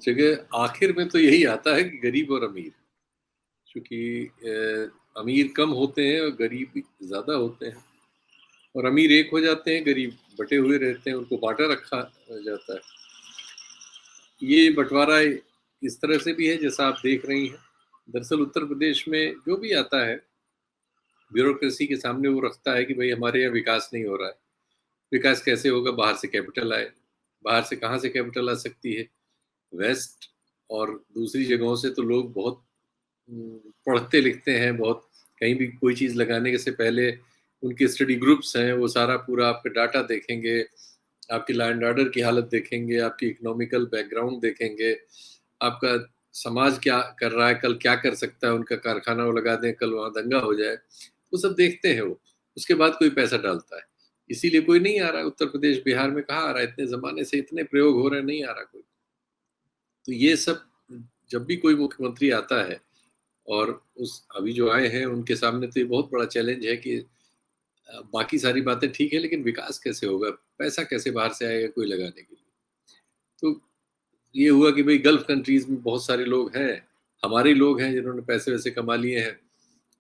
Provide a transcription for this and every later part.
जगह आखिर में तो यही आता है कि गरीब और अमीर, क्योंकि अमीर कम होते हैं और गरीब ज़्यादा होते हैं, और अमीर एक हो जाते हैं, गरीब बटे हुए रहते हैं, उनको बांटा रखा जाता है। ये बंटवारा इस तरह से भी है जैसा आप देख रही हैं। दरअसल उत्तर प्रदेश में जो भी आता है, ब्यूरोक्रेसी के सामने वो रखता है कि भाई हमारे यहाँ विकास नहीं हो रहा है। विकास कैसे होगा? बाहर से कैपिटल आए। बाहर से कहाँ से कैपिटल आ सकती है? वेस्ट और दूसरी जगहों से तो लोग बहुत पढ़ते लिखते हैं, बहुत कहीं भी कोई चीज़ लगाने से पहले उनके स्टडी ग्रुप्स हैं, वो सारा पूरा आपका डाटा देखेंगे, आपकी लॉ एंड ऑर्डर की हालत देखेंगे, आपकी इकोनॉमिकल बैकग्राउंड देखेंगे, आपका समाज क्या कर रहा है, कल क्या कर सकता है, उनका कारखाना वो लगा दें, कल वहाँ दंगा हो जाए, वो सब देखते हैं वो। उसके बाद कोई पैसा डालता है। इसीलिए कोई नहीं आ रहा है उत्तर प्रदेश, बिहार में कहाँ आ रहा है? इतने ज़माने से इतने प्रयोग हो रहे हैं, नहीं आ रहा कोई। तो ये सब जब भी कोई मुख्यमंत्री आता है, और उस अभी जो आए हैं उनके सामने तो ये बहुत बड़ा चैलेंज है कि बाकी सारी बातें ठीक है, लेकिन विकास कैसे होगा? पैसा कैसे बाहर से आएगा कोई लगाने के लिए? तो ये हुआ कि भाई गल्फ कंट्रीज में बहुत सारे लोग हैं, हमारे लोग हैं जिन्होंने पैसे वैसे कमा लिए हैं,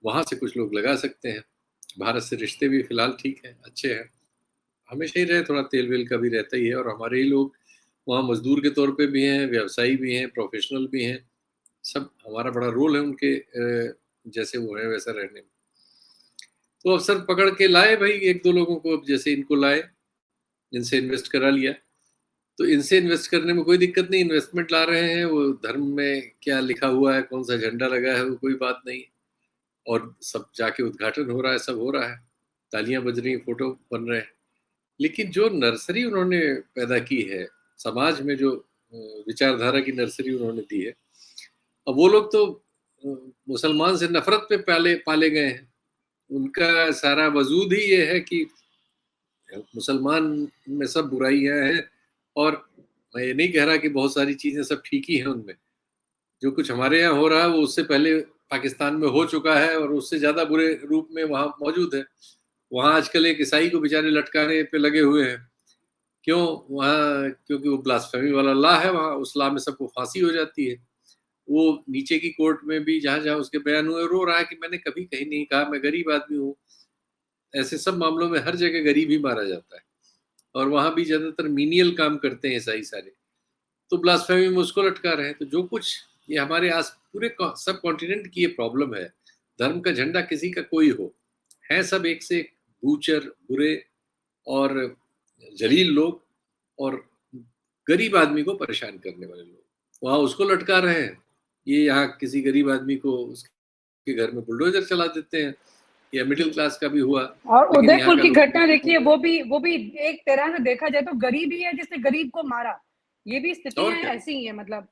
वहां से कुछ लोग लगा सकते हैं। भारत से रिश्ते भी फिलहाल ठीक है, अच्छे हैं, हमेशा ही रहे, थोड़ा तेल वेल का भी रहता ही है, और हमारे ही लोग वहाँ मजदूर के तौर पे भी हैं, व्यवसायी भी हैं, प्रोफेशनल भी हैं, सब हमारा बड़ा रोल है उनके जैसे वो है वैसा रहने में। तो अवसर पकड़ के लाए भाई एक दो लोगों को, अब जैसे इनको लाए, इनसे इन्वेस्ट करा लिया। तो इनसे इन्वेस्ट करने में कोई दिक्कत नहीं, इन्वेस्टमेंट ला रहे हैं, वो धर्म में क्या लिखा हुआ है, कौन सा झंडा लगा है, वो कोई बात नहीं। और सब जाके उद्घाटन हो रहा है, सब हो रहा है, तालियां बज रही, फोटो बन रहे हैं। लेकिन जो नर्सरी उन्होंने पैदा की है समाज में, जो विचारधारा की नर्सरी उन्होंने दी है, अब वो लोग तो मुसलमान से नफरत पे पाले पाले गए हैं। उनका सारा वजूद ही ये है कि मुसलमान में सब बुराइयां हैं, और मैं ये नहीं कह रहा कि बहुत सारी चीजें सब ठीक ही हैं उनमें। जो कुछ हमारे यहाँ हो रहा है वो उससे पहले पाकिस्तान में हो चुका है, और उससे ज्यादा बुरे रूप में वहां मौजूद है। वहां आजकल एक ईसाई को बेचारे लटकाने पे लगे हुए हैं। क्यों? वहाँ क्योंकि वो ब्लास्फेमी वाला लॉ है, वहाँ उस लॉ में सबको फांसी हो जाती है। वो नीचे की कोर्ट में भी जहां जहां उसके बयान हुए, रो रहा है कि मैंने कभी कहीं नहीं कहा, मैं गरीब आदमी हूँ। ऐसे सब मामलों में हर जगह गरीब ही मारा जाता है, और वहां भी ज्यादातर मीनियल काम करते हैं ईसाई सारे। तो ब्लास्फेमी में उसको लटका रहे हैं। तो जो कुछ ये हमारे आस पूरे सब कॉन्टिनेंट की ये प्रॉब्लम है, धर्म का झंडा किसी का कोई हो, है सब एक से एक बूचर, बुरे और जलील लोग, और गरीब आदमी को परेशान करने वाले लोग वहां उसको लटका रहे हैं। ये यहाँ किसी गरीब आदमी को उसके घर में बुलडोजर चला देते हैं, या मिडिल क्लास का भी हुआ। और लेकिन यहाँ उदयपुर का की लोग घटना देखिए, वो भी एक तरह से देखा जाए तो गरीब ही है जिसने गरीब को मारा। ये भी और स्थितियां क्या, ऐसी ही है। मतलब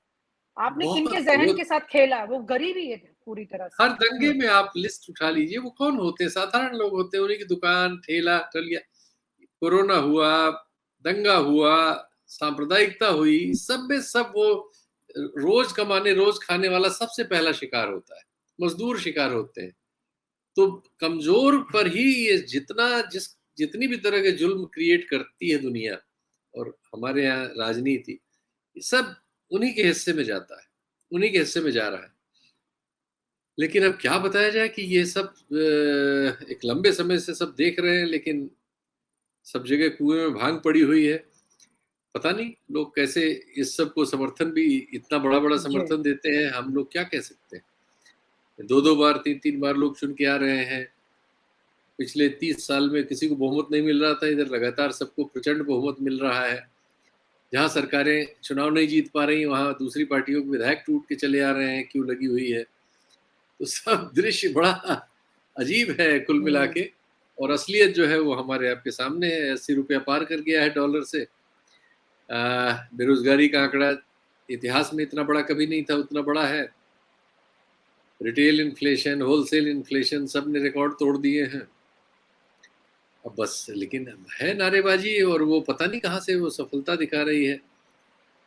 आपने किनके बहुत जहन वो के साथ खेला, वो गरीब ही है पूरी तरह से। हर दंगे में आप लिस्ट उठा लीजिए, वो कौन होते हैं? साधारण लोग होते हैं, उन्हीं की दुकान ठेला टलिया। कोरोना हुआ, दंगा हुआ, सांप्रदायिकता हुई, सब में सब वो रोज कमाने रोज खाने वाला सबसे पहला शिकार होता है, मजदूर शिकार होते हैं। तो कमजोर पर ही ये जितनी भी तरह के जुल्म क्रिएट करती है दुनिया, और हमारे यहाँ राजनीति, सब उन्हीं के हिस्से में जाता है, उन्हीं के हिस्से में जा रहा है। लेकिन अब क्या बताया जाए कि ये सब एक लंबे समय से सब देख रहे हैं, लेकिन सब जगह कुएं में भांग पड़ी हुई है। पता नहीं लोग कैसे इस सब को समर्थन भी, इतना बड़ा बड़ा जी। समर्थन देते हैं, हम लोग क्या कह सकते हैं? दो दो बार तीन तीन बार लोग चुन के आ रहे हैं। पिछले 30 साल में किसी को बहुमत नहीं मिल रहा था, इधर लगातार सबको प्रचंड बहुमत मिल रहा है। जहाँ सरकारें चुनाव नहीं जीत पा रही, वहां दूसरी पार्टियों के विधायक टूट के चले आ रहे हैं, क्यों लगी हुई है। तो सब दृश्य बड़ा अजीब है कुल मिला के। और असलियत जो है वो हमारे आपके सामने है। 80 रुपया पार कर गया है डॉलर से। बेरोजगारी का आंकड़ा इतिहास में इतना बड़ा कभी नहीं था, उतना बड़ा है। रिटेल इन्फ्लेशन, होलसेल इन्फ्लेशन, सब ने रिकॉर्ड तोड़ दिए हैं। अब बस लेकिन है नारेबाजी, और वो पता नहीं कहाँ से वो सफलता दिखा रही है।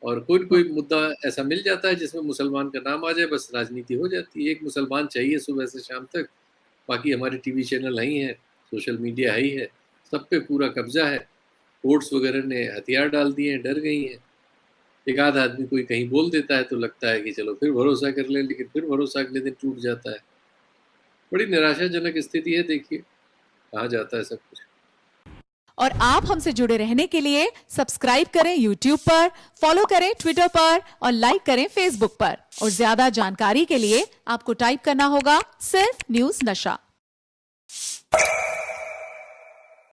और कोई कोई मुद्दा ऐसा मिल जाता है जिसमें मुसलमान का नाम आ जाए, बस राजनीति हो जाती है। एक मुसलमान चाहिए सुबह से शाम तक, बाकी हमारे टीवी चैनल ही हैं, सोशल मीडिया ही है, सब पे पूरा कब्जा है। कोर्ट्स वगैरह ने हथियार डाल दिए हैं, डर गई हैं। एक आध आदमी कोई कहीं बोल देता है तो लगता है कि चलो फिर भरोसा कर लें, लेकिन फिर भरोसा अगले दिन टूट जाता है। बड़ी निराशाजनक स्थिति है, देखिए कहाँ जाता है सब कुछ। और आप हमसे जुड़े रहने के लिए सब्सक्राइब करें YouTube पर, फॉलो करें ट्विटर पर और लाइक करें Facebook पर। और ज्यादा जानकारी के लिए आपको टाइप करना होगा सिर्फ न्यूज नशा।